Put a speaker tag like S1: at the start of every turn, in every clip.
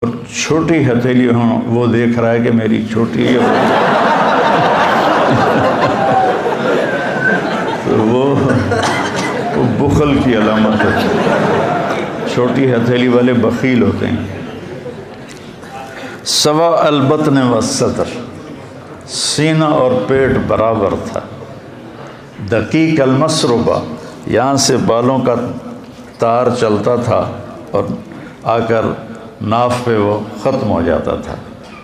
S1: اور چھوٹی ہتھیلی وہ دیکھ رہا ہے کہ میری چھوٹی ہے تو وہ بخل کی علامت ہے، چھوٹی ہتھیلی والے بخیل ہوتے ہیں۔ سوا البطن والصدر، سینہ اور پیٹ برابر تھا۔ دقیق المسربہ، یہاں سے بالوں کا تار چلتا تھا اور آ کر ناف پہ وہ ختم ہو جاتا تھا۔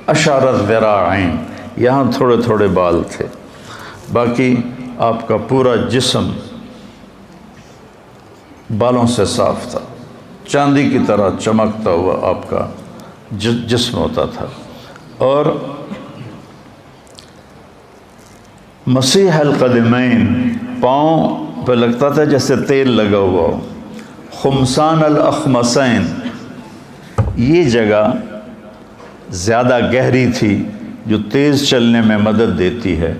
S1: اشارت ذراعین، یہاں تھوڑے تھوڑے بال تھے، باقی آپ کا پورا جسم بالوں سے صاف تھا، چاندی کی طرح چمکتا ہوا آپ کا جسم ہوتا تھا۔ اور مسیح القدمین، پاؤں پہ لگتا تھا جیسے تیل لگا ہوا ہو۔ خمسان الاخمسین، یہ جگہ زیادہ گہری تھی جو تیز چلنے میں مدد دیتی ہے،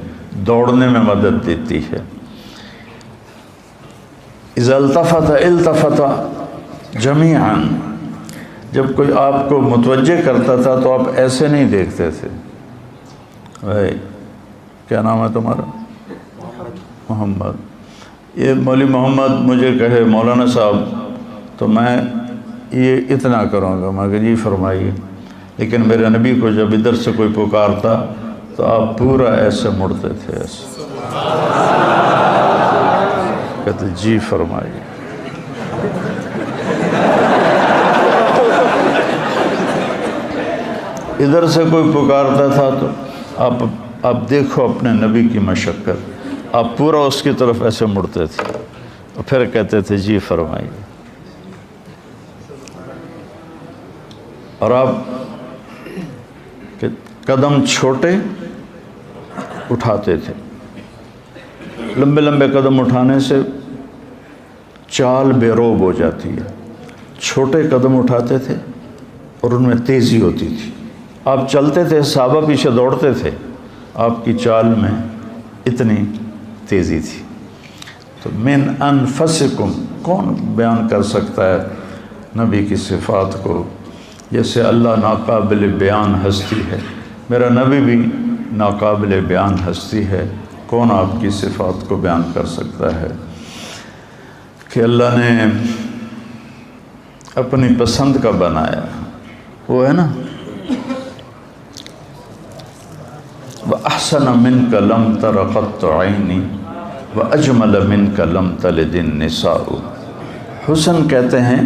S1: دوڑنے میں مدد دیتی ہے۔ اذا التفت التفت جمیعا، جب کوئی آپ کو متوجہ کرتا تھا تو آپ ایسے نہیں دیکھتے تھے۔ بھائی کیا نام ہے تمہارا؟ محمد۔ یہ مولوی محمد مجھے کہے مولانا صاحب تو میں یہ اتنا کروں گا، میں کہ جی فرمائیے، لیکن میرے نبی کو جب ادھر سے کوئی پکارتا تو آپ پورا ایسے مڑتے تھے، ایسے کہتے جی فرمائیے۔ ادھر سے کوئی پکارتا تھا تو آپ دیکھو اپنے نبی کی مشقت، آپ پورا اس کی طرف ایسے مڑتے تھے اور پھر کہتے تھے جی فرمائیے۔ اور آپ قدم چھوٹے اٹھاتے تھے، لمبے لمبے قدم اٹھانے سے چال بے روب ہو جاتی ہے، چھوٹے قدم اٹھاتے تھے اور ان میں تیزی ہوتی تھی۔ آپ چلتے تھے، صحابہ پیچھے دوڑتے تھے، آپ کی چال میں اتنی تیزی تھی۔ تو من انفسکم، کون بیان کر سکتا ہے نبی کی صفات کو؟ جیسے اللہ ناقابل بیان ہستی ہے، میرا نبی بھی ناقابل بیان ہستی ہے، کون آپ کی صفات کو بیان کر سکتا ہے؟ کہ اللہ نے اپنی پسند کا بنایا، وہ ہے نا وَأَحْسَنَ مِنْكَ لَمْ تَرَ قَطُّ عَيْنِي وَأَجْمَلَ مِنْكَ لَمْ تَلِدِ النِّسَاءُ۔ حسن کہتے ہیں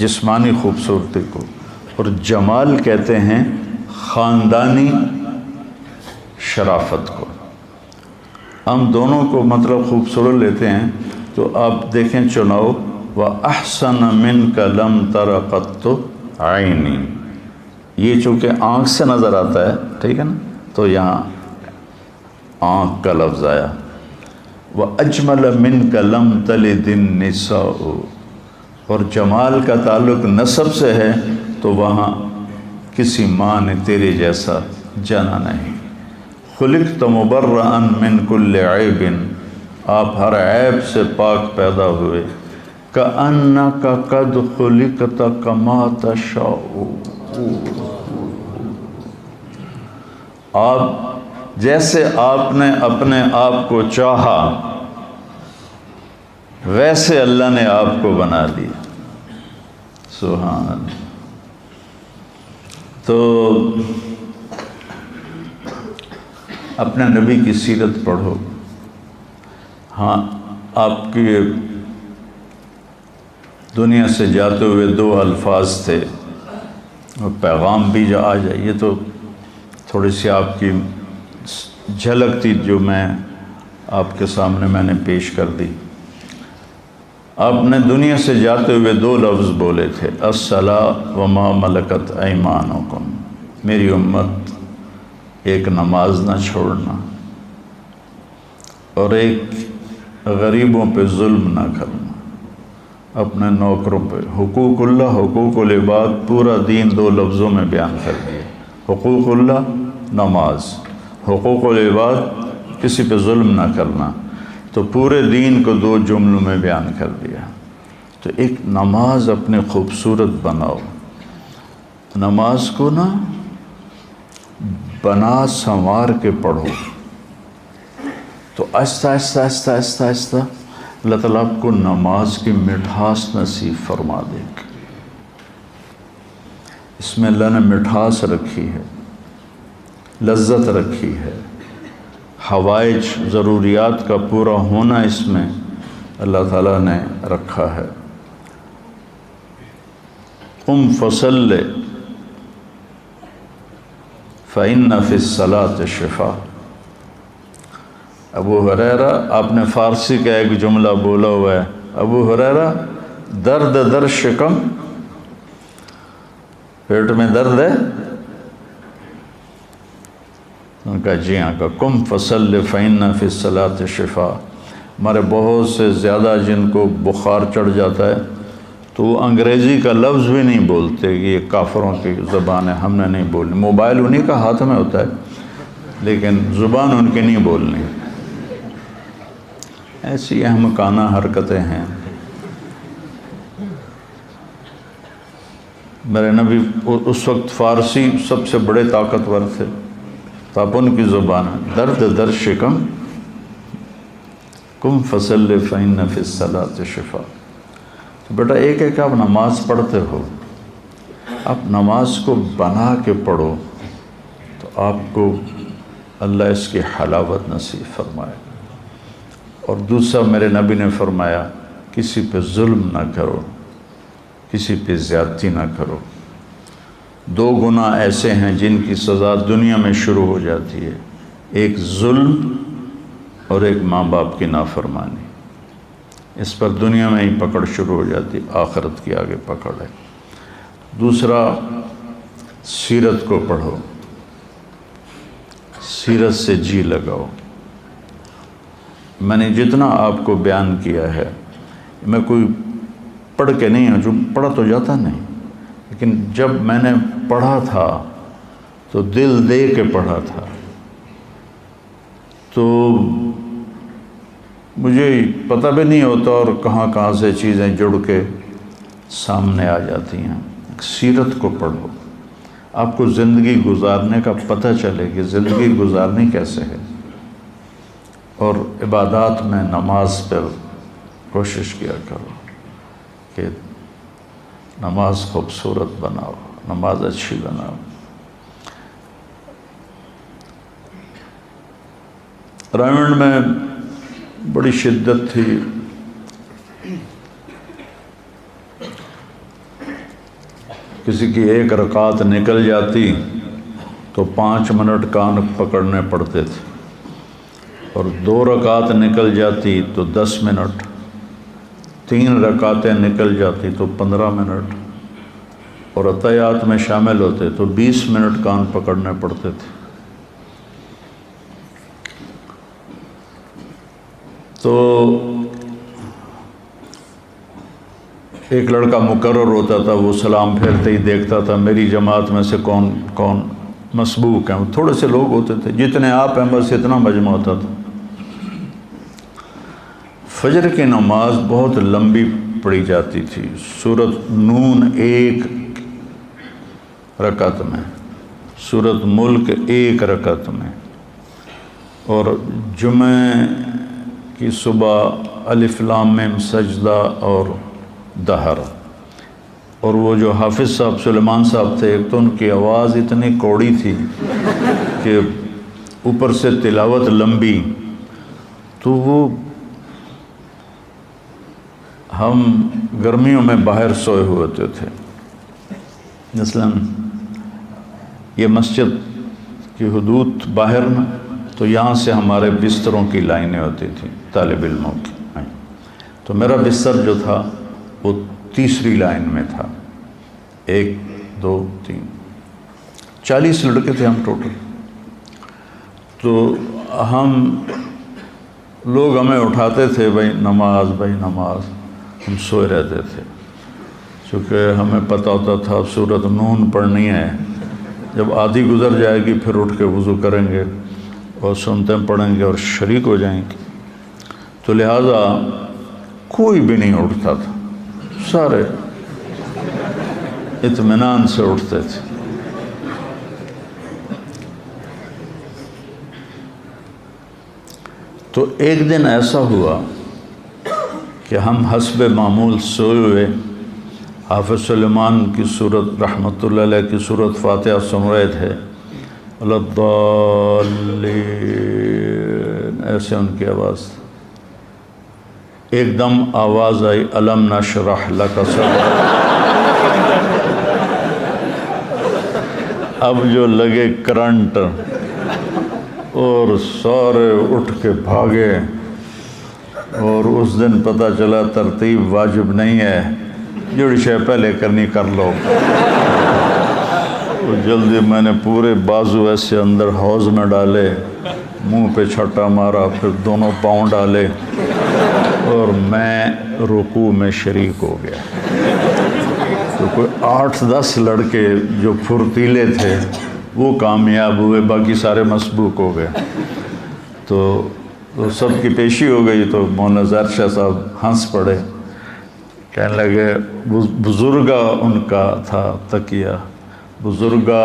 S1: جسمانی خوبصورتی کو، اور جمال کہتے ہیں خاندانی شرافت کو۔ ہم دونوں کو مطلب خوبصورت لیتے ہیں تو آپ دیکھیں چناؤ وَأَحْسَنَ مِنْكَ لَمْ تَرَ قَطُّ عَيْنِي، یہ چونکہ آنکھ سے نظر آتا ہے، ٹھیک ہے نا، تو یہاں آنکھ کا لفظ آیا۔ وَأَجْمَلَ مِنْكَ لَمْ تَلِدِ النِّسَاءُ، اور جمال کا تعلق نسب سے ہے تو وہاں کسی ماں نے تیرے جیسا جنا نہیں۔ خلقت مبرئا من کل عیب، آپ ہر عیب سے پاک پیدا ہوئے۔ کأنک قد خلقت کما تشاء، آپ جیسے آپ نے اپنے آپ کو چاہا ویسے اللہ نے آپ کو بنا دیا۔ سبحان اللہ۔ تو اپنے نبی کی سیرت پڑھو۔ ہاں، آپ کی دنیا سے جاتے ہوئے 2 الفاظ تھے، اور پیغام بھی جو آ جائے، یہ تو تھوڑی سی آپ کی جھلک تھی جو میں آپ کے سامنے میں نے پیش کر دی۔ آپ نے دنیا سے جاتے ہوئے 2 لفظ بولے تھے، الصلاۃ وما ملکت ایمانکم، میری امت ایک نماز نہ چھوڑنا اور ایک غریبوں پہ ظلم نہ کرنا، اپنے نوکروں پہ حقوق اللہ حقوق العباد، پورا دین 2 لفظوں میں بیان کر دیا۔ حقوق اللہ نماز، حقوق العباد کسی پہ ظلم نہ کرنا، تو پورے دین کو 2 جملوں میں بیان کر دیا۔ تو ایک نماز اپنے خوبصورت بناؤ، نماز کو نا بنا سنوار کے پڑھو تو آہستہ آہستہ آہستہ آہستہ آہستہ اللہ تعالیٰ آپ کو نماز کی مٹھاس نصیب فرما دے گا۔ اس میں اللہ نے مٹھاس رکھی ہے، لذت رکھی ہے، حوائج ضروریات کا پورا ہونا اس میں اللہ تعالیٰ نے رکھا ہے۔ قم فصل فإن فی الصلاۃ شفاء۔ ابو ہریرہ، آپ نے فارسی کا ایک جملہ بولا ہوا ہے، ابو ہریرہ درد در شکم، پیٹ میں درد ہے؟ ان کا جی ہاں، کا قم فصل فإن فی الصلاۃ شفاء۔ ہمارے بہت سے زیادہ جن کو بخار چڑھ جاتا ہے تو وہ انگریزی کا لفظ بھی نہیں بولتے، یہ کافروں کی زبان ہے، ہم نے نہیں بولنی۔ موبائل انہی کا ہاتھ میں ہوتا ہے لیکن زبان ان کی نہیں بولنی۔ ایسی احمقانہ حرکتیں ہیں۔ میرے نبی اس وقت فارسی سب سے بڑے طاقتور تھے، تو آپ ان کی زبان ہے، درد در شکم، قم فصل فإن فی الصلاۃ شفاء۔ تو بیٹا ایک ہے کہ آپ نماز پڑھتے ہو، آپ نماز کو بنا کے پڑھو تو آپ کو اللہ اس کی حلاوت نصیب فرمائے۔ اور دوسرا میرے نبی نے فرمایا کسی پہ ظلم نہ کرو، کسی پہ زیادتی نہ کرو۔ دو گناہ ایسے ہیں جن کی سزا دنیا میں شروع ہو جاتی ہے، ایک ظلم اور ایک ماں باپ کی نافرمانی۔ اس پر دنیا میں ہی پکڑ شروع ہو جاتی، آخرت کی آگے پکڑ ہے۔ دوسرا سیرت کو پڑھو، سیرت سے جی لگاؤ۔ میں نے جتنا آپ کو بیان کیا ہے، میں کوئی پڑھ کے نہیں ہوں، جو پڑھا تو جاتا نہیں، لیکن جب میں نے پڑھا تھا تو دل دے کے پڑھا تھا، تو مجھے پتہ بھی نہیں ہوتا اور کہاں کہاں سے چیزیں جڑ کے سامنے آ جاتی ہیں۔ سیرت کو پڑھو، آپ کو زندگی گزارنے کا پتہ چلے کہ زندگی گزارنی کیسے ہے۔ اور عبادات میں نماز پر کوشش کیا کرو کہ نماز خوبصورت بناؤ، نماز اچھی بناؤ۔ رائمنڈ میں بڑی شدت تھی، کسی کی ایک رکعت نکل جاتی تو 5 منٹ کان پکڑنے پڑتے تھے، اور 2 رکعت نکل جاتی تو 10 منٹ، 3 رکعتیں نکل جاتی تو 15 منٹ، اور عطیات میں شامل ہوتے تو 20 منٹ کان پکڑنے پڑتے تھے۔ تو ایک لڑکا مقرر ہوتا تھا، وہ سلام پھیرتے ہی دیکھتا تھا میری جماعت میں سے کون کون مسبوق ہیں۔ تھوڑے سے لوگ ہوتے تھے، جتنے آپ ہیں بس اتنا مجمع ہوتا تھا۔ فجر کی نماز بہت لمبی پڑھی جاتی تھی، سورۃ نون 1 رکعت میں، سورۃ ملک 1 رکعت میں، اور جمعہ کی صبح الف لام میم سجدہ اور دہر۔ اور وہ جو حافظ صاحب سلیمان صاحب تھے، ایک تو ان کی آواز اتنی کوڑی تھی کہ اوپر سے تلاوت لمبی، تو وہ ہم گرمیوں میں باہر سوئے ہوتے تھے۔ مثلاً یہ مسجد کی حدود باہر نا، تو یہاں سے ہمارے بستروں کی لائنیں ہوتی تھیں طالب علموں کی، تو میرا بستر جو تھا وہ 3ری لائن میں تھا، 1 2 3 40 لڑکے تھے ہم ٹوٹل۔ تو ہم لوگ ہمیں اٹھاتے تھے، بھائی نماز، بھائی نماز، ہم سوئے رہتے تھے، چونکہ ہمیں پتہ ہوتا تھا اب سورۃ نون پڑھنی ہے، جب آدھی گزر جائے گی پھر اٹھ کے وضو کریں گے اور سنتیں پڑھیں گے اور شریک ہو جائیں گے، تو لہٰذا کوئی بھی نہیں اٹھتا تھا، سارے اطمینان سے اٹھتے تھے۔ تو ایک دن ایسا ہوا کہ ہم حسب معمول سوئے ہوئے حافظ سلیمان کی سورت رحمۃ اللہ علیہ کی سورت فاتحہ سن رہے تھے، الضالین ایسے ان کی آواز، ایک دم آواز آئی الم نشرح لک صدرک۔ اب جو لگے کرنٹ اور سارے اٹھ کے بھاگے، اور اس دن پتہ چلا ترتیب واجب نہیں ہے، جڑی شے پہلے کرنی کر لو۔ جلدی میں نے پورے بازو ایسے اندر حوض میں ڈالے، منہ پہ چھٹا مارا، پھر دونوں پاؤں ڈالے، اور میں رکوع میں شریک ہو گیا۔ تو کوئی 8-10 لڑکے جو پھرتیلے تھے وہ کامیاب ہوئے، باقی سارے مسبوق ہو گئے۔ تو سب کی پیشی ہو گئی، تو مولانا ظاہر شاہ صاحب ہنس پڑے، کہنے لگے بزرگا ان کا تھا تکیہ، بزرگا